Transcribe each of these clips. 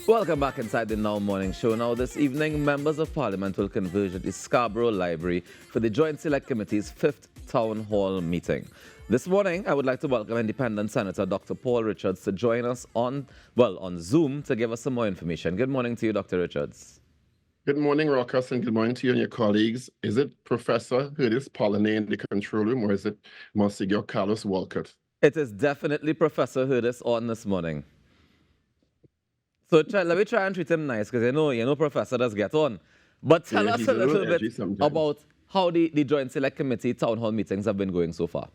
Welcome back inside the Now Morning Show. Now, this evening, members of Parliament will converge at the Scarborough Library for the Joint Select Committee's 5th Town Hall meeting. This morning, I would like to welcome Independent Senator Dr. Paul Richards to join us on Zoom to give us some more information. Good morning to you, Dr. Richards. Good morning, Raucus, and good morning to you and your colleagues. Is it Professor Hurdis Pollinae in the control room, or is it Monsignor Carlos Walcott? It is definitely Professor Hurdis on this morning. So let me try and treat him nice, because you know, Professor does get on. But tell us a little bit about how the Joint Select Committee Town Hall meetings have been going so far.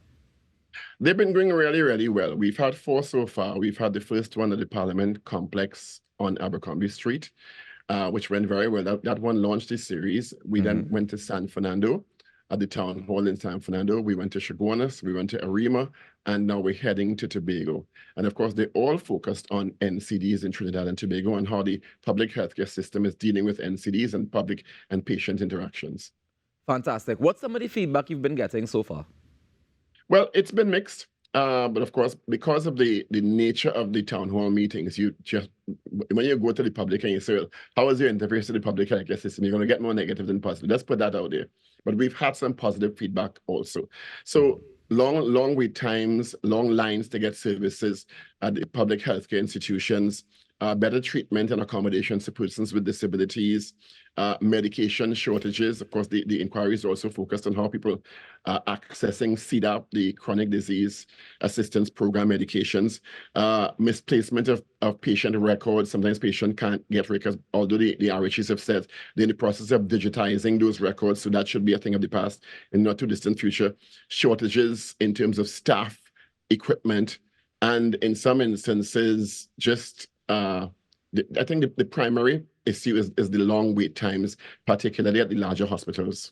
They've been going really, really well. We've had 4 so far. We've had the first one at the Parliament complex on Abercrombie Street, which went very well. That one launched the series. We then went to San Fernando, at the town hall in San Fernando. We went to Chaguanas, we went to Arima, and now we're heading to Tobago. And of course, they all focused on NCDs in Trinidad and Tobago and how the public healthcare system is dealing with NCDs and public and patient interactions. Fantastic. What's some of the feedback you've been getting so far? Well, it's been mixed. But of course, because of the nature of the town hall meetings, you just, when you go to the public and you say, well, how is your interface to the public healthcare system? You're going to get more negative than positive. Let's put that out there. But we've had some positive feedback also. So long wait times, long lines to get services at the public healthcare institutions, better treatment and accommodations for persons with disabilities, medication shortages. Of course, the inquiry is also focused on how people are accessing CDAP, the Chronic Disease Assistance Program medications, misplacement of patient records. Sometimes patients can't get records, although the RHs have said they're in the process of digitizing those records, so that should be a thing of the past in not too distant future. Shortages in terms of staff, equipment, and in some instances, just I think the primary issue is the long wait times, particularly at the larger hospitals.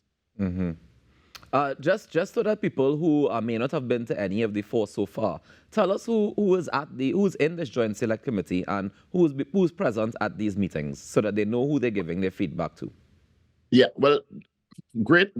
Just so that people who may not have been to any of the 4 so far, tell us who's in this Joint Select Committee and who's present at these meetings, so that they know who they're giving their feedback to. Yeah, well, great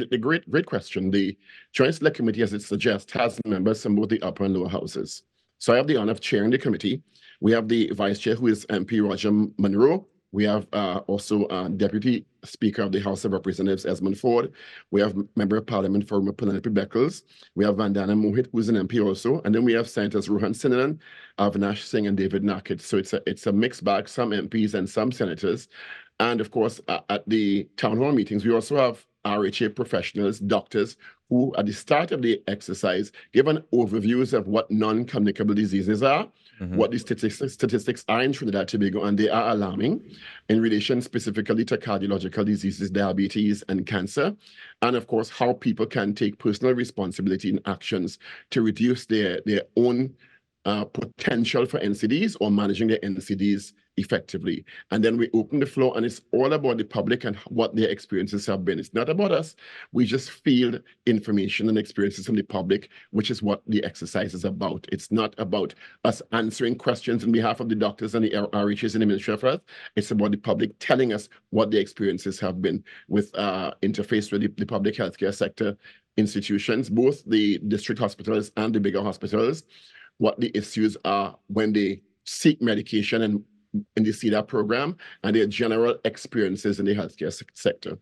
question. The Joint Select Committee, as it suggests, has members from both the upper and lower houses. So I have the honor of chairing the committee. We have the vice chair, who is MP Roger Monroe. We have also Deputy Speaker of the House of Representatives, Esmond Ford. We have Member of Parliament for Penelope Beckles. We have Vandana Mohit, who's an MP also. And then we have Senators Rohan Sinanan, Avinash Singh, and David Nackett. So it's a mixed bag, some MPs and some senators. And of course, at the town hall meetings, we also have RHA professionals, doctors, who at the start of the exercise give an overviews of what non-communicable diseases are, what the statistics are in Trinidad and Tobago, and they are alarming in relation specifically to cardiological diseases, diabetes, and cancer, and of course, how people can take personal responsibility in actions to reduce their own potential for NCDs or managing their NCDs effectively. And then we open the floor, and it's all about the public and what their experiences have been. It's not about us. We just field information and experiences from the public, which is what the exercise is about. It's not about us answering questions on behalf of the doctors and the RHs in the Ministry of Health. It's about the public telling us what their experiences have been with interface with the public healthcare sector institutions, both the district hospitals and the bigger hospitals, what the issues are when they seek medication and in the CDAP program, and their general experiences in the healthcare sector.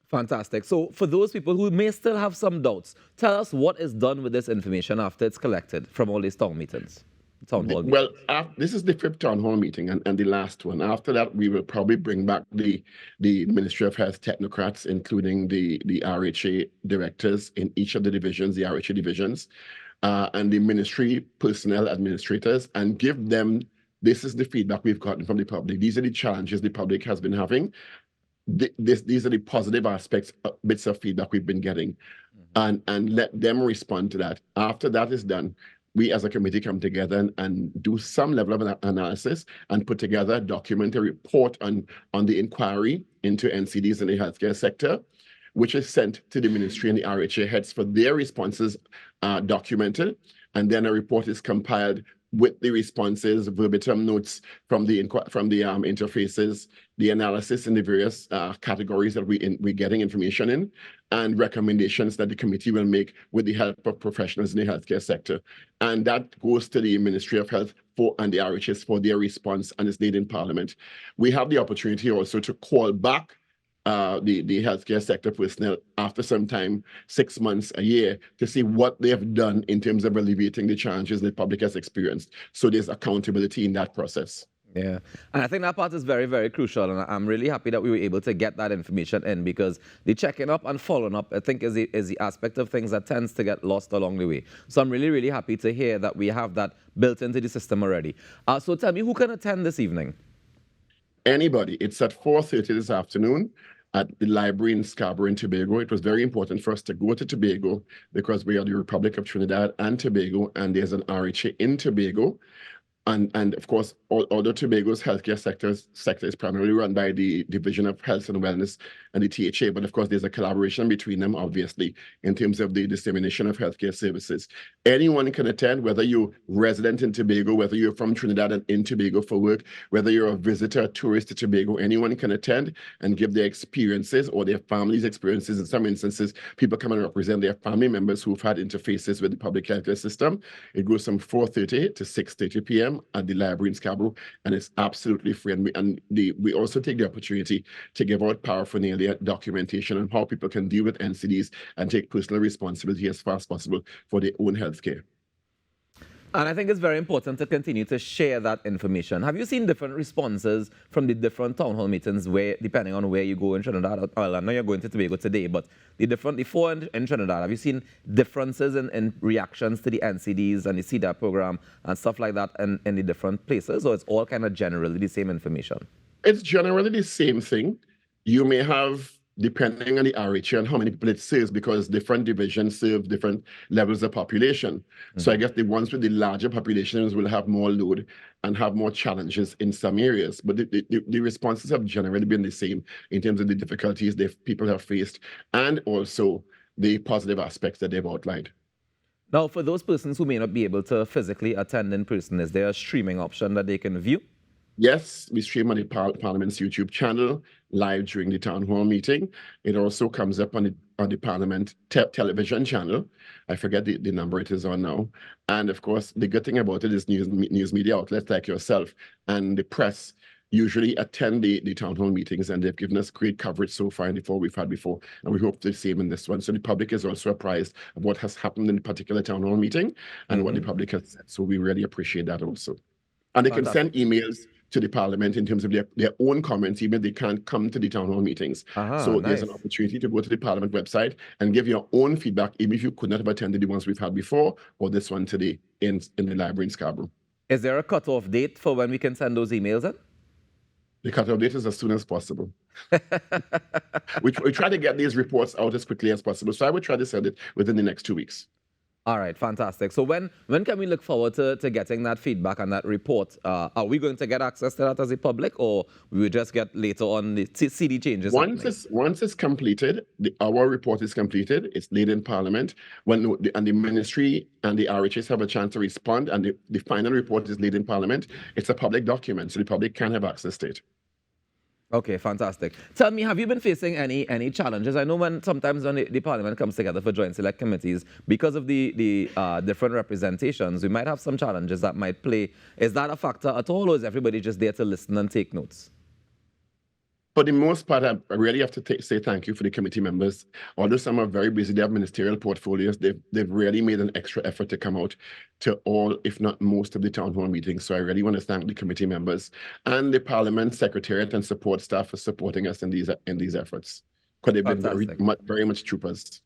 Fantastic. So for those people who may still have some doubts, tell us what is done with this information after it's collected from all these town meetings. Well, this is the 5th town hall meeting and the last one. After that, we will probably bring back the Ministry of Health technocrats, including the RHA directors in each of the divisions, the RHA divisions, and the ministry personnel administrators, and give them, this is the feedback we've gotten from the public. These are the challenges the public has been having. These are the positive aspects, bits of feedback we've been getting, and let them respond to that. After that is done, we as a committee come together and do some level of analysis and put together a document, a report on the inquiry into NCDs in the healthcare sector, which is sent to the ministry and the RHA heads for their responses documented. And then a report is compiled with the responses, verbatim notes from the interfaces, the analysis in the various categories that we're getting information in, and recommendations that the committee will make with the help of professionals in the healthcare sector. And that goes to the Ministry of Health and the RHS for their response and its lead in Parliament. We have the opportunity also to call back the healthcare sector personnel after some time, 6 months, a year, to see what they have done in terms of alleviating the challenges the public has experienced. So there's accountability in that process. Yeah, and I think that part is very, very crucial, and I'm really happy that we were able to get that information in, because the checking up and following up, I think, is the aspect of things that tends to get lost along the way. So I'm really, really happy to hear that we have that built into the system already. So tell me, who can attend this evening? Anybody. It's at 4:30 this afternoon at the library in Scarborough and Tobago. It was very important for us to go to Tobago because we are the Republic of Trinidad and Tobago, and there's an RHA in Tobago. And of course, although Tobago's healthcare sector is primarily run by the Division of Health and Wellness and the THA, but of course, there's a collaboration between them, obviously, in terms of the dissemination of healthcare services. Anyone can attend, whether you're resident in Tobago, whether you're from Trinidad and in Tobago for work, whether you're a visitor, a tourist to Tobago, anyone can attend and give their experiences or their family's experiences. In some instances, people come and represent their family members who've had interfaces with the public healthcare system. It goes from 4:30 to 6:30 p.m. at the library in Scarborough, and it's absolutely free. And we also take the opportunity to give out paraphernalia documentation on how people can deal with NCDs and take personal responsibility as far as possible for their own health care. And I think it's very important to continue to share that information. Have you seen different responses from the different town hall meetings where, depending on where you go in Trinidad? Well, I know you're going to Tobago today, but the four in Trinidad, have you seen differences in reactions to the NCDs and the CDAP program and stuff like that in the different places, or it's all kind of generally the same information? It's generally the same thing. You may have, depending on the RHA and how many people it serves, because different divisions serve different levels of population. Mm-hmm. So I guess the ones with the larger populations will have more load and have more challenges in some areas. But the responses have generally been the same in terms of the difficulties people have faced and also the positive aspects that they've outlined. Now, for those persons who may not be able to physically attend in person, is there a streaming option that they can view? Yes, we stream on the Parliament's YouTube channel live during the town hall meeting. It also comes up on the Parliament television channel. I forget the number it is on now. And of course, the good thing about it is news media outlets like yourself and the press usually attend the town hall meetings, and they've given us great coverage so far in the four we've had before, and we hope the same in this one. So the public is also apprised of what has happened in the particular town hall meeting and what the public has said. So we really appreciate that also. And they can send emails to the Parliament in terms of their own comments, even if they can't come to the town hall meetings. So there's an opportunity to go to the Parliament website and give your own feedback, even if you could not have attended the ones we've had before, or this one today in the library in Scarborough. Is there a cutoff date for when we can send those emails in? The cutoff date is as soon as possible. we try to get these reports out as quickly as possible. So I would try to send it within the next 2 weeks. All right, fantastic. So when can we look forward to getting that feedback and that report? Are we going to get access to that as a public, or we will just get later on the CD changes? Once it's completed, our report is completed, it's laid in Parliament, and the ministry and the RHS have a chance to respond, and the final report is laid in Parliament, it's a public document, so the public can have access to it. Okay, fantastic. Tell me, have you been facing any challenges? I know sometimes when the Parliament comes together for joint select committees, because of the different representations, we might have some challenges that might play. Is that a factor at all, or is everybody just there to listen and take notes? For the most part, I really have to say thank you for the committee members. Although some are very busy, they have ministerial portfolios, they've really made an extra effort to come out to all, if not most, of the town hall meetings. So I really want to thank the committee members and the Parliament Secretariat and support staff for supporting us in these efforts, because they've been very much troopers.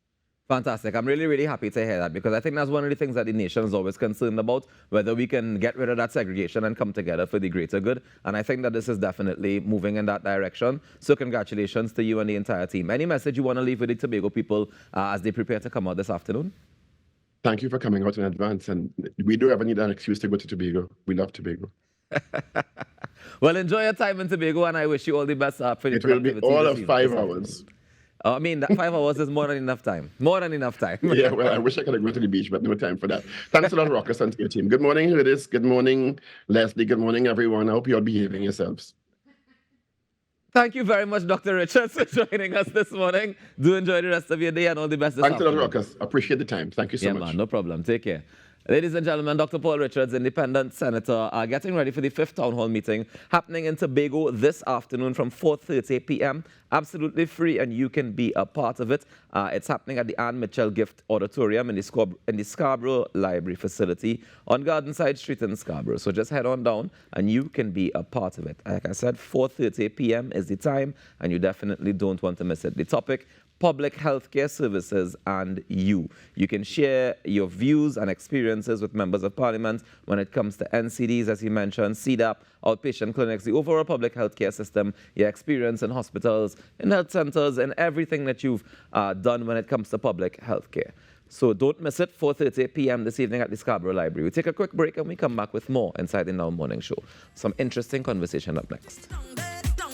Fantastic. I'm really, really happy to hear that, because I think that's one of the things that the nation is always concerned about, whether we can get rid of that segregation and come together for the greater good. And I think that this is definitely moving in that direction. So congratulations to you and the entire team. Any message you want to leave with the Tobago people as they prepare to come out this afternoon? Thank you for coming out in advance. And we do ever need an excuse to go to Tobago. We love Tobago. Well, enjoy your time in Tobago, and I wish you all the best for the productivity. It will be all of 5 hours. I mean, that 5 hours is more than enough time. More than enough time. Yeah, well, I wish I could have gone to the beach, but no time for that. Thanks a lot, Ruckus, and to your team. Good morning, Hurdis. Good morning, Leslie. Good morning, everyone. I hope you're behaving yourselves. Thank you very much, Dr. Richards, for joining us this morning. Do enjoy the rest of your day, and all the best this afternoon. Thanks a lot, Ruckus. Appreciate the time. Thank you so much. Man, no problem. Take care. Ladies and gentlemen, Dr. Paul Richards, independent senator, are getting ready for the 5th town hall meeting happening in Tobago this afternoon from 4:30 p.m. Absolutely free, and you can be a part of it. It's happening at the Ann Mitchell Gift Auditorium in the Scarborough Library facility on Gardenside Street in Scarborough. So just head on down, and you can be a part of it. Like I said, 4:30 p.m. is the time, and you definitely don't want to miss it. The topic: public healthcare services and you. You can share your views and experiences with members of parliament when it comes to NCDs, as you mentioned, CDAP, outpatient clinics, the overall public healthcare system, your experience in hospitals, in health centers, and everything that you've done when it comes to public healthcare. So don't miss it, 4:30 p.m. this evening at the Scarborough Library. We take a quick break and we come back with more inside the Now Morning Show. Some interesting conversation up next.